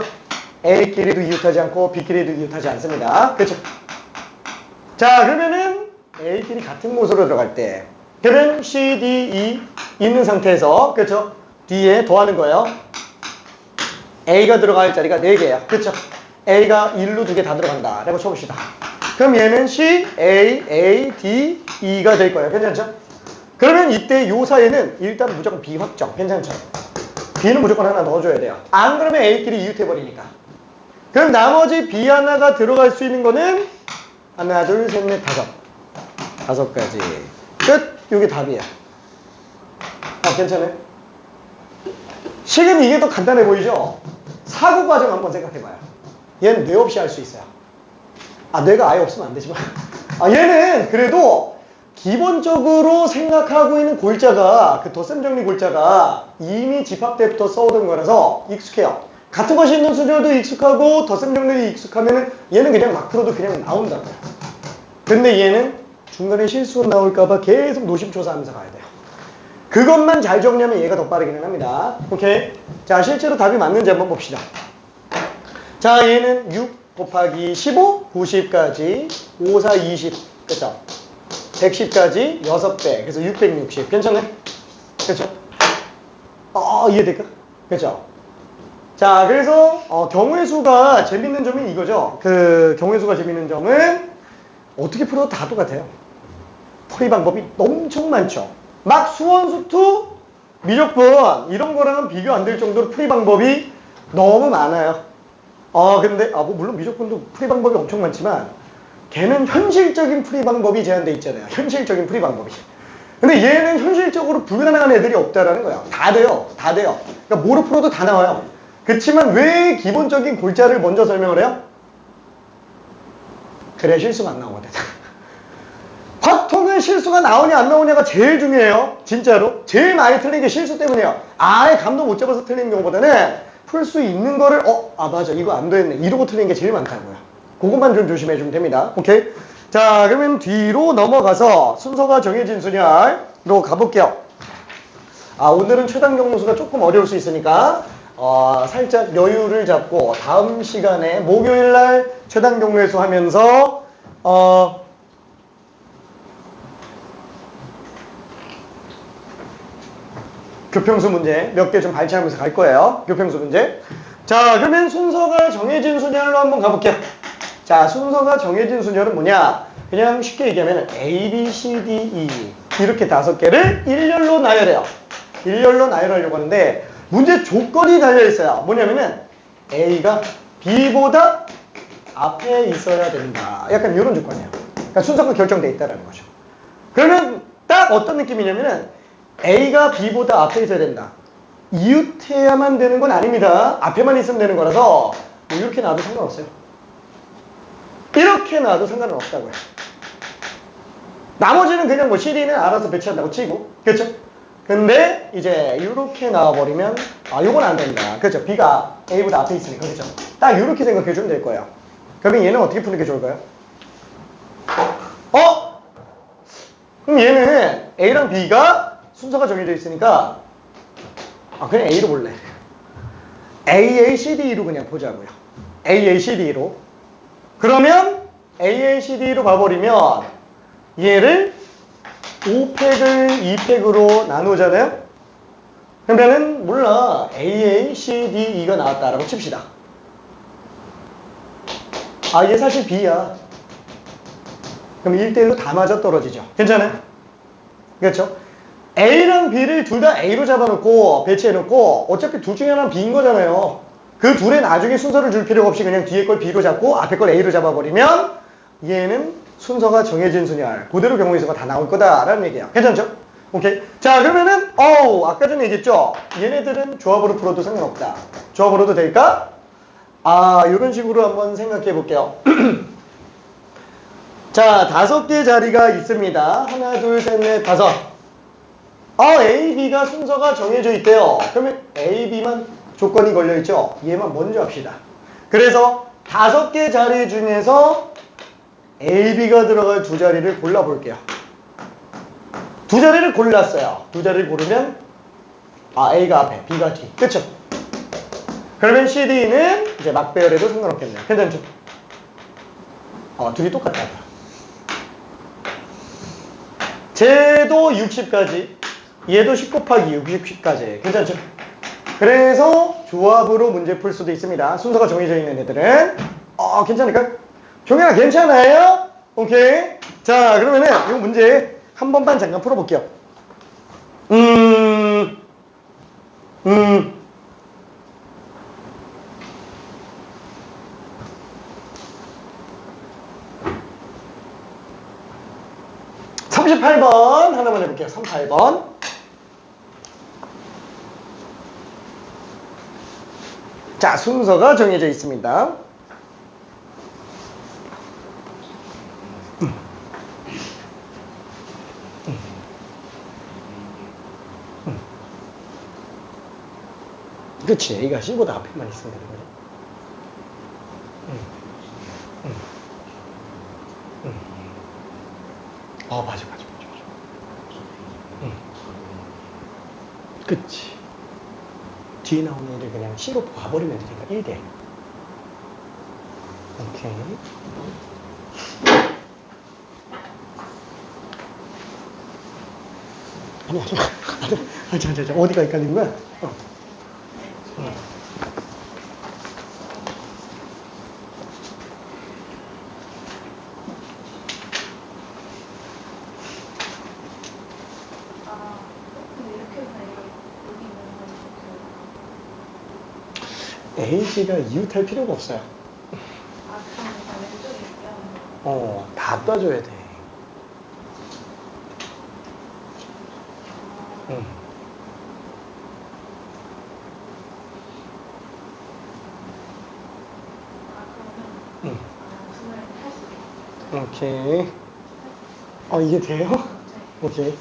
A끼리도 이웃하지 않고 B끼리도 이웃하지 않습니다. 그렇죠? 자, 그러면은 A끼리 같은 곳으로 들어갈 때 그러면 C, D, E 있는 상태에서 그렇죠? D에 더하는 거예요. A가 들어갈 자리가 4개예요. 그렇죠? A가 1로 2개 다 들어간다 라고 쳐봅시다. 그럼 얘는 C, A, D, E가 될 거예요. 괜찮죠? 그러면 이때 요 사이에는 일단 무조건 B 확정. 괜찮죠? B는 무조건 하나 넣어줘야 돼요. 안 그러면 A끼리 이웃해버리니까. 그럼 나머지 B 하나가 들어갈 수 있는 거는 하나, 둘, 셋, 넷, 5 가지. 끝. 요게 답이야. 괜찮아요? 식은 이게 더 간단해 보이죠? 사고 과정 한번 생각해봐요. 얘는 뇌 없이 할 수 있어요. 뇌가 아예 없으면 안 되지만. 얘는 그래도 기본적으로 생각하고 있는 골자가 그 덧셈 정리 골자가 이미 집합 때부터 써오던 거라서 익숙해요. 같은 것이 있는 수열도 익숙하고 덧셈 정리도 익숙하면 얘는 그냥 막 풀어도 그냥 나온다고요. 근데 얘는 중간에 실수가 나올까봐 계속 노심초사하면서 가야 돼요. 그것만 잘 정리하면 얘가 더 빠르기는 합니다. 오케이? 자, 실제로 답이 맞는지 한번 봅시다. 자, 얘는 6 곱하기 15, 90까지, 5, 4, 20. 그쵸? 110까지 6배. 그래서 660. 괜찮네? 그쵸? 이해될까? 그쵸? 자, 그래서, 경우의 수가 재밌는 점이 이거죠. 그 경우의 수가 재밌는 점은 어떻게 풀어도 다 똑같아요. 풀이 방법이 엄청 많죠. 막 수원수투, 미적분 이런 거랑은 비교 안 될 정도로 풀이 방법이 너무 많아요. 근데 물론 미적분도 풀이 방법이 엄청 많지만 걔는 현실적인 풀이 방법이 제한돼 있잖아요. 현실적인 풀이 방법이. 근데 얘는 현실적으로 불가능한 애들이 없다라는 거야. 다 돼요. 다 돼요. 그러니까 뭐로 풀어도 다 나와요. 그렇지만 왜 기본적인 골자를 먼저 설명을 해요? 그래 실수가 안 나오거든. 화통은 실수가 나오냐 안 나오냐가 제일 중요해요. 진짜로. 제일 많이 틀린 게 실수 때문이에요. 아예 감도 못 잡아서 틀린 경우보다는 풀 수 있는 거를 맞아 이거 안 됐네 이러고 틀린 게 제일 많다고요. 그것만 좀 조심해 주면 됩니다. 오케이? 자, 그러면 뒤로 넘어가서 순서가 정해진 순열로 가볼게요. 오늘은 최단 경로수가 조금 어려울 수 있으니까 살짝 여유를 잡고 다음 시간에 목요일날 최단 경로의 수 하면서 교평수 문제 몇 개 좀 발췌하면서 갈 거예요. 교평수 문제. 자, 그러면 순서가 정해진 순열로 한번 가볼게요. 자, 순서가 정해진 순열은 뭐냐? 그냥 쉽게 얘기하면 A, B, C, D, E 이렇게 5개를 일렬로 나열해요. 일렬로 나열하려고 하는데 문제 조건이 달려있어요. 뭐냐면은 A가 B보다 앞에 있어야 된다. 약간 이런 조건이에요. 그러니까 순서가 결정돼 있다는 거죠. 그러면 딱 어떤 느낌이냐면은 A가 B보다 앞에 있어야 된다. 이웃해야만 되는 건 아닙니다. 앞에만 있으면 되는 거라서 뭐 이렇게 놔도 상관없어요. 이렇게 놔도 상관은 없다고요. 나머지는 그냥 뭐 CD는 알아서 배치한다고 치고, 그렇죠? 근데 이제 이렇게 나와버리면 요건 안 된다. 그렇죠? B가 A보다 앞에 있으니까, 그렇죠? 딱 이렇게 생각해 주면 될 거예요. 그러면 얘는 어떻게 푸는 게 좋을까요? 그럼 얘는 A랑 B가 순서가 정해져 있으니까 그냥 A로 볼래. A, C, D로 그냥 보자고요. A, C, D로. 그러면 A, C, D로 봐버리면 얘를 5팩을 2팩으로 나누잖아요. 그러면은 몰라. A, C, D, E가 나왔다라고 칩시다. 얘 사실 B야. 그럼 1대1로 다 맞아 떨어지죠. 괜찮아요? 그렇죠? A랑 B를 둘 다 A로 잡아놓고 배치해놓고 어차피 둘 중에 하나는 B인 거잖아요. 그 둘에 나중에 순서를 줄 필요가 없이 그냥 뒤에 걸 B로 잡고 앞에 걸 A로 잡아버리면 얘는 순서가 정해진 순열 그대로 경우의 수가 다 나올 거다라는 얘기예요. 괜찮죠? 오케이. 자, 그러면은 아까 전에 얘기했죠? 얘네들은 조합으로 풀어도 상관없다. 조합으로도 될까? 이런 식으로 한번 생각해 볼게요. 자, 5개 자리가 있습니다. 하나, 둘, 셋, 넷, 5. A, B가 순서가 정해져 있대요. 그러면 A, B만 조건이 걸려있죠? 얘만 먼저 합시다. 그래서 5개 자리 중에서 A, B가 들어갈 두 자리를 골라볼게요. 두 자리를 골랐어요. 두 자리를 고르면 A가 앞에, B가 뒤. 그쵸? 그러면 C, D는 이제 막배열해도 상관없겠네요. 괜찮죠? 둘이 똑같다. 쟤도 60까지, 얘도 10 곱하기 60까지. 괜찮죠? 그래서 조합으로 문제 풀 수도 있습니다. 순서가 정해져 있는 애들은. 괜찮을까? 종현아, 괜찮아요? 오케이. 자, 그러면은 이 문제 한 번만 잠깐 풀어볼게요. 음. 38번 하나만 해볼게요. 38번. 자, 순서가 정해져 있습니다. 그치, A가 C보다 앞에만 있으면 되는 거죠. 맞아. 그치. 뒤에 나오는 애를 그냥 C로 봐버리면 되니까 1대. 오케이. 아니, 어디가 헷갈린 거야? 근데 이렇게 해서 여기 있는 건 AG가 이웃할 필요가 없어요. 그럼 다 왼쪽에 있고요. 다 떠줘야 돼. 그러면 숨을 할 수 있어요. 오케이. 이게 돼요? 네. 오케이.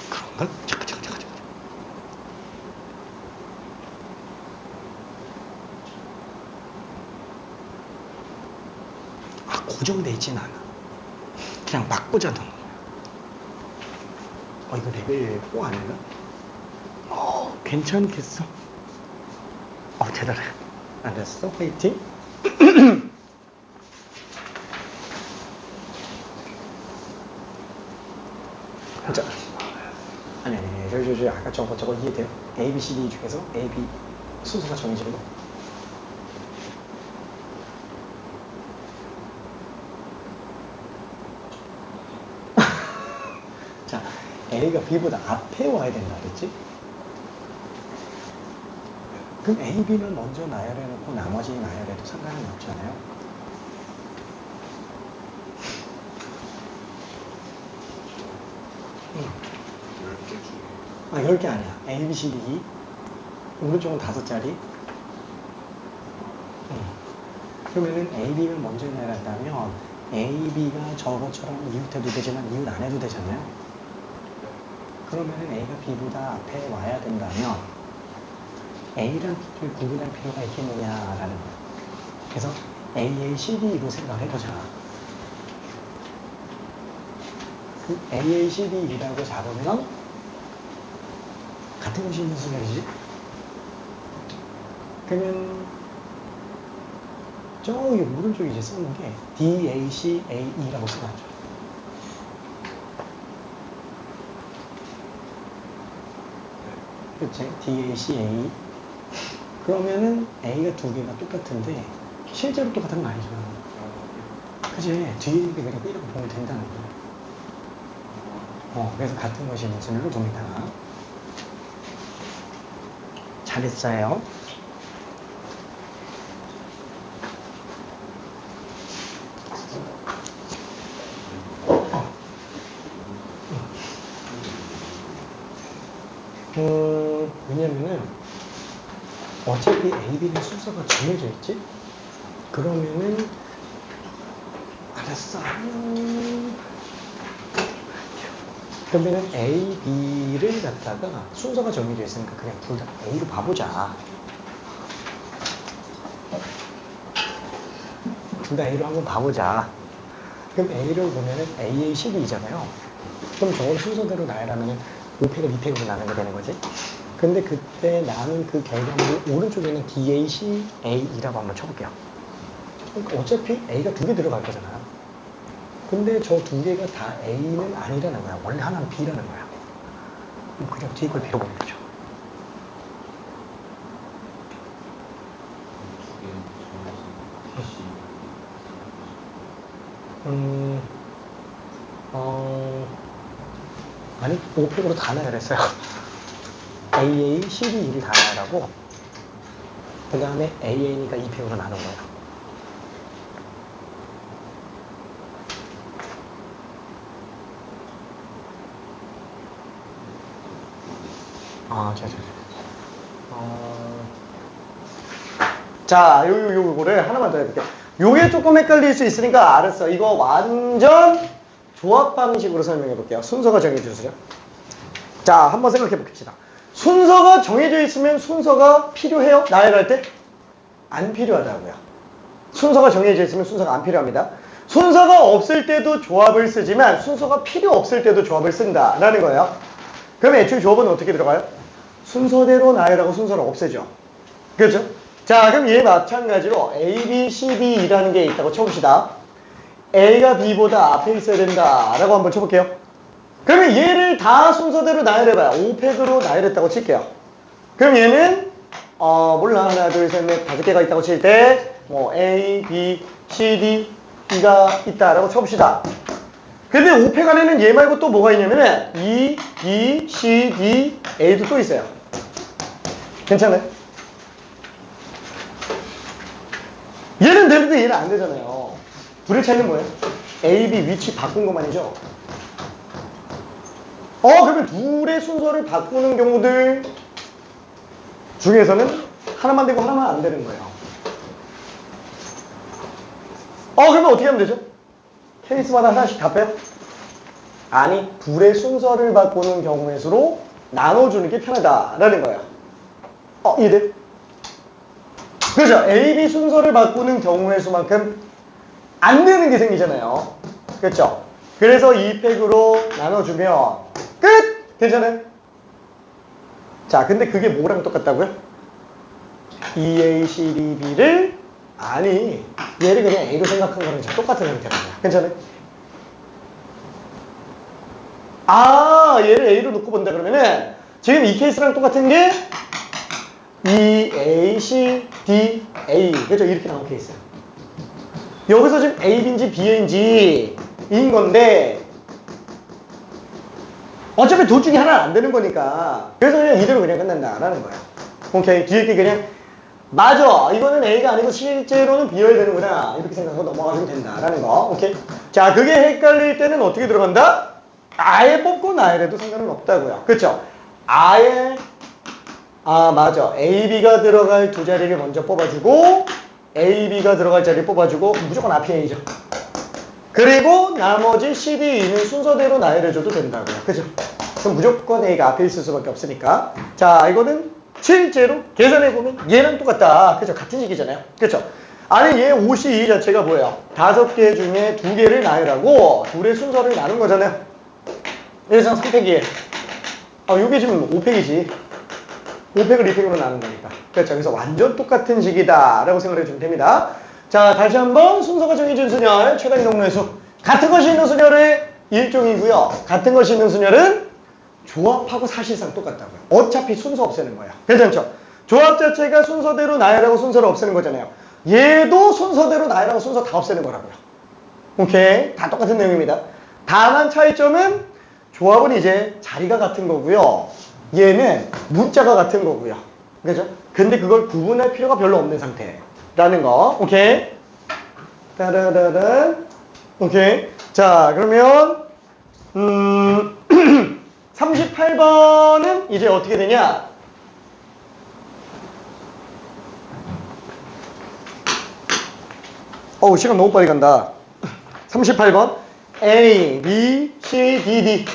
그런가? 잠깐. 고정돼 있진 않아. 그냥 막 꽂아둔 거야. 이거 레벨 4 아닌가? 괜찮겠어? 대단해. 알았어, 화이팅. 자, 아니, 저 아까 저거 이해돼요? A, B, C, D 중에서 A, B 순서가 정해지는 거. 자, A가 B보다 앞에 와야 된다 그랬지? 그럼 A, B는 먼저 나열해놓고 나머지 나열해도 상관은 없잖아요. 10개 아니야. A, B, C, D. 오른쪽은 5자리. 그러면은 A, B를 먼저 나열한다면 A, B가 저것처럼 이웃해도 되지만 이웃 안 해도 되잖아요. 그러면은 A가 B보다 앞에 와야 된다면 A랑 B를 구분할 필요가 있겠느냐라는 거예요. 그래서 A, C, D로 생각을 해보자. A, C, D라고 잡으면 같은 것이 있는 순간이지. 그러면 저기 오른쪽에 이제 쓰는 게 D, A, C, A, E라고 써놨죠. 그치? D, A, C, A. 그러면은 A가 두 개가 똑같은데 실제로 똑같은 거 아니잖아. 그치? 뒤에 있는 게 그냥 B라고 보면 된다는 거야. 그래서 같은 것이 있는 순간을 둡니다. 잘했어요. 왜냐면은 어차피 A, B는 순서가 정해져 있지? 그러면은 알았어. 그러면은 A, B를 갖다가 순서가 정해져 있으니까 그냥 둘 다 A로 봐보자. 둘 다 A로 한번 봐보자. 그럼 A를 보면은 AA 12잖아요. 그럼 저걸 순서대로 나열하면은 5팩을 2팩으로 나누게 되는 거지. 근데 그때 나눈 그 결과물 오른쪽에는 DAC A라고 한번 쳐볼게요. 그러니까 어차피 A가 두 개 들어갈 거잖아요. 근데 저 두 개가 다 A는 아니라는 거야. 원래 하나는 B라는 거야. 그럼 그냥 뒤에 걸 빌어보면 되죠. 아니, 5팩으로 다 나열했어요. AA, 12를 다 나열하고, 그 다음에 AN이가 2팩으로 나눈 거예요. 자, 요거를 하나만 더 해볼게요. 요게 조금 헷갈릴 수 있으니까 알았어. 이거 완전 조합 방식으로 설명해 볼게요. 순서가 정해져 있어요. 자, 한번 생각해 봅시다. 순서가 정해져 있으면 순서가 필요해요? 나열할 때? 안 필요하다고요. 순서가 정해져 있으면 순서가 안 필요합니다. 순서가 없을 때도 조합을 쓰지만 순서가 필요 없을 때도 조합을 쓴다라는 거예요. 그럼 애초에 조합은 어떻게 들어가요? 순서대로 나열하고 순서를 없애죠. 그렇죠? 자, 그럼 얘 마찬가지로 A, B, C, D라는 게 있다고 쳐봅시다. A가 B보다 앞에 있어야 된다라고 한번 쳐볼게요. 그러면 얘를 다 순서대로 나열해봐요. 5팩으로 나열했다고 칠게요. 그럼 얘는 몰라, 하나, 둘, 셋, 넷, 5개가 있다고 칠 때 뭐 A, B, C, D, E가 있다라고 쳐봅시다. 근데 5팩 안에는 얘 말고 또 뭐가 있냐면은 E, B, C, D, A도 또 있어요. 괜찮아요? 얘는 되는데 얘는 안 되잖아요. 둘의 차이는 뭐예요? A, B 위치 바꾼 것만이죠. 그러면 둘의 순서를 바꾸는 경우들 중에서는 하나만 되고 하나만 안 되는 거예요. 그러면 어떻게 하면 되죠? 케이스마다 하나씩 다 빼요? 아니, 둘의 순서를 바꾸는 경우의 수로 나눠주는 게 편하다라는 거예요. 이해돼요? 그렇죠? A, B 순서를 바꾸는 경우의 수만큼 안 되는 게 생기잖아요. 그렇죠? 그래서 2팩으로 나눠주면 끝! 괜찮아요? 자, 근데 그게 뭐랑 똑같다고요? EA, CD, B를 아니, 얘를 그냥 A로 생각한 거랑 똑같은 형태라는 거야. 괜찮아요? 얘를 A로 놓고 본다 그러면은 지금 이 케이스랑 똑같은 게 E, A, C, D, A. 그죠? 이렇게 나온 케이스야. 여기서 지금 A, B인지 B, A인지 인 건데 어차피 둘 중에 하나는 안 되는 거니까 그래서 그냥 이대로 그냥 끝난다라는 거야. 오케이. 뒤에 게 그냥 맞아, 이거는 A가 아니고 실제로는 B여야 되는구나 이렇게 생각하고 넘어가시면 된다라는 거. 오케이. 자, 그게 헷갈릴 때는 어떻게 들어간다? 아예 뽑고 나열해도 상관은 없다고요. 그렇죠? 아예 맞아, A, B가 들어갈 두 자리를 먼저 뽑아주고 A, B가 들어갈 자리를 뽑아주고 무조건 앞이 A죠. 그리고 나머지 C, D, E는 순서대로 나열해줘도 된다고요. 그죠? 그럼 무조건 A가 앞에 있을 수밖에 없으니까. 자, 이거는 실제로 계산해보면 얘랑 똑같다. 그죠? 같은 식이잖아요. 그죠? 아니, 얘 52 자체가 뭐예요? 5개 중에 2개를 나열하고 둘의 순서를 나눈 거잖아요. 그래서 3팩이에요. 이게 지금 5팩이지. 5팩을 2팩으로 나눈 거니까. 그렇죠? 그래서 완전 똑같은 식이다 라고 생각해 주면 됩니다. 자, 다시 한번 순서가 정해진 순열, 최단 경로의 수. 같은 것이 있는 순열의 일종이고요. 같은 것이 있는 순열은 조합하고 사실상 똑같다고요. 어차피 순서 없애는 거예요. 괜찮죠? 조합 자체가 순서대로 나열하고 순서를 없애는 거잖아요. 얘도 순서대로 나열하고 순서 다 없애는 거라고요. 오케이? 다 똑같은 내용입니다. 다만 차이점은 조합은 이제 자리가 같은 거고요. 얘는 문자가 같은 거고요. 그죠? 근데 그걸 구분할 필요가 별로 없는 상태라는 거. 오케이? 따라라란. 오케이. 자, 그러면 38번은 이제 어떻게 되냐? 어우, 시간 너무 빨리 간다. 38번. A, B, C, D, D.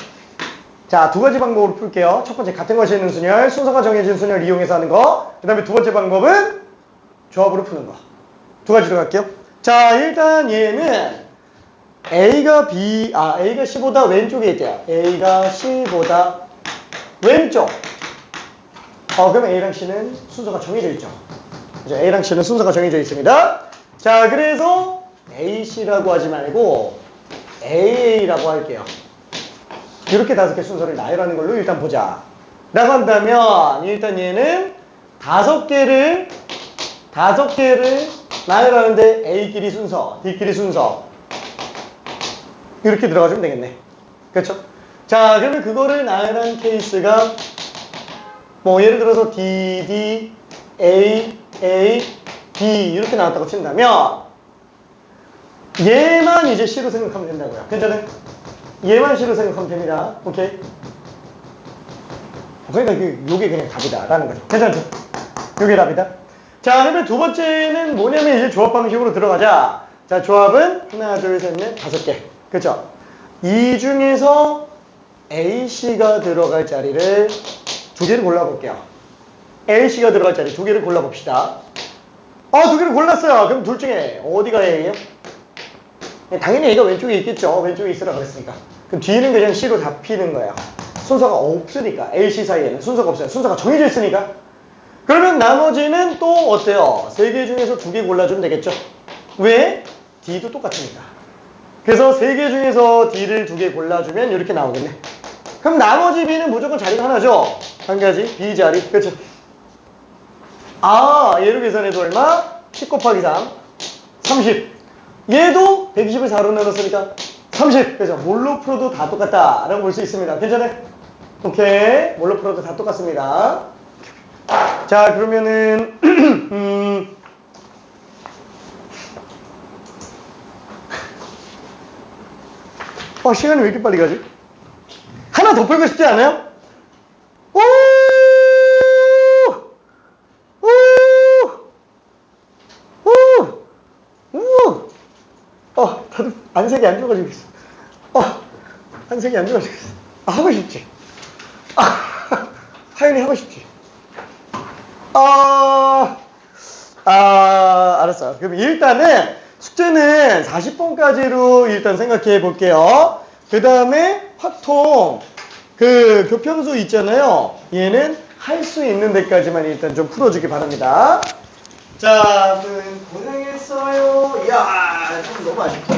자, 두 가지 방법으로 풀게요. 첫 번째, 같은 것이 있는 순열, 순서가 정해진 순열 이용해서 하는 거. 그 다음에 두 번째 방법은 조합으로 푸는 거. 두 가지로 갈게요. 자, 일단 얘는 A가 C보다 왼쪽에 있대요. A가 C보다 왼쪽. 그럼 A랑 C는 순서가 정해져 있죠. 그죠? A랑 C는 순서가 정해져 있습니다. 자, 그래서 AC라고 하지 말고 AA라고 할게요. 이렇게 5개 순서를 나열하는 걸로 일단 보자. 라고 한다면 일단 얘는 5개를 나열하는데 A끼리 순서, D끼리 순서 이렇게 들어가주면 되겠네. 그렇죠? 자, 그러면 그거를 나열한 케이스가 뭐 예를 들어서 D, D, A, A, B 이렇게 나왔다고 친다면 얘만 이제 C로 생각하면 된다고요. 괜찮아요? 얘만 C로 생각하면 됩니다. 오케이? 그러니까 요게 그냥 답이다 라는 거죠. 괜찮죠? 요게 답이다. 자, 그러면 두 번째는 뭐냐면 이제 조합 방식으로 들어가자. 자, 조합은 하나, 둘, 셋, 넷, 5개. 그쵸? 이 중에서 AC가 들어갈 자리를 2개를 골라볼게요. AC가 들어갈 자리 2개를 골라봅시다. 2개를 골랐어요. 그럼 둘 중에 어디가 A예요? 당연히 A가 왼쪽에 있겠죠. 왼쪽에 있으라 그랬으니까. 그럼 뒤는 그냥 C로 잡히는 거예요. 순서가 없으니까. A, C 사이에는 순서가 없어요. 순서가 정해져 있으니까. 그러면 나머지는 또 어때요? 3개 중에서 2개 골라주면 되겠죠. 왜? D도 똑같으니까. 그래서 3개 중에서 D를 2개 골라주면 이렇게 나오겠네. 그럼 나머지 B는 무조건 자리가 하나죠. 한 가지 B 자리. 그렇죠. 얘로 계산해도 얼마? 10 곱하기 3 30. 얘도 120을 4로 나눴으니까 30. 그래서 뭘로 풀어도 다 똑같다 라고 볼 수 있습니다. 괜찮아요? 오케이. 뭘로 풀어도 다 똑같습니다. 자, 그러면은 시간이 왜 이렇게 빨리 가지? 하나 더 풀고 싶지 않아요? 오! 오! 오! 다들 안색이 안 좋아가지고 있어. 안색이 안 좋아가지고 있어. 하고 싶지? 하연이 하고 싶지? 알았어. 그럼 일단은 숙제는 40번까지로 일단 생각해 볼게요. 그 다음에 확통, 교평수 있잖아요. 얘는 할 수 있는 데까지만 일단 좀 풀어주기 바랍니다. 자, 고생했어요. 이야, 좀 너무 아쉽다.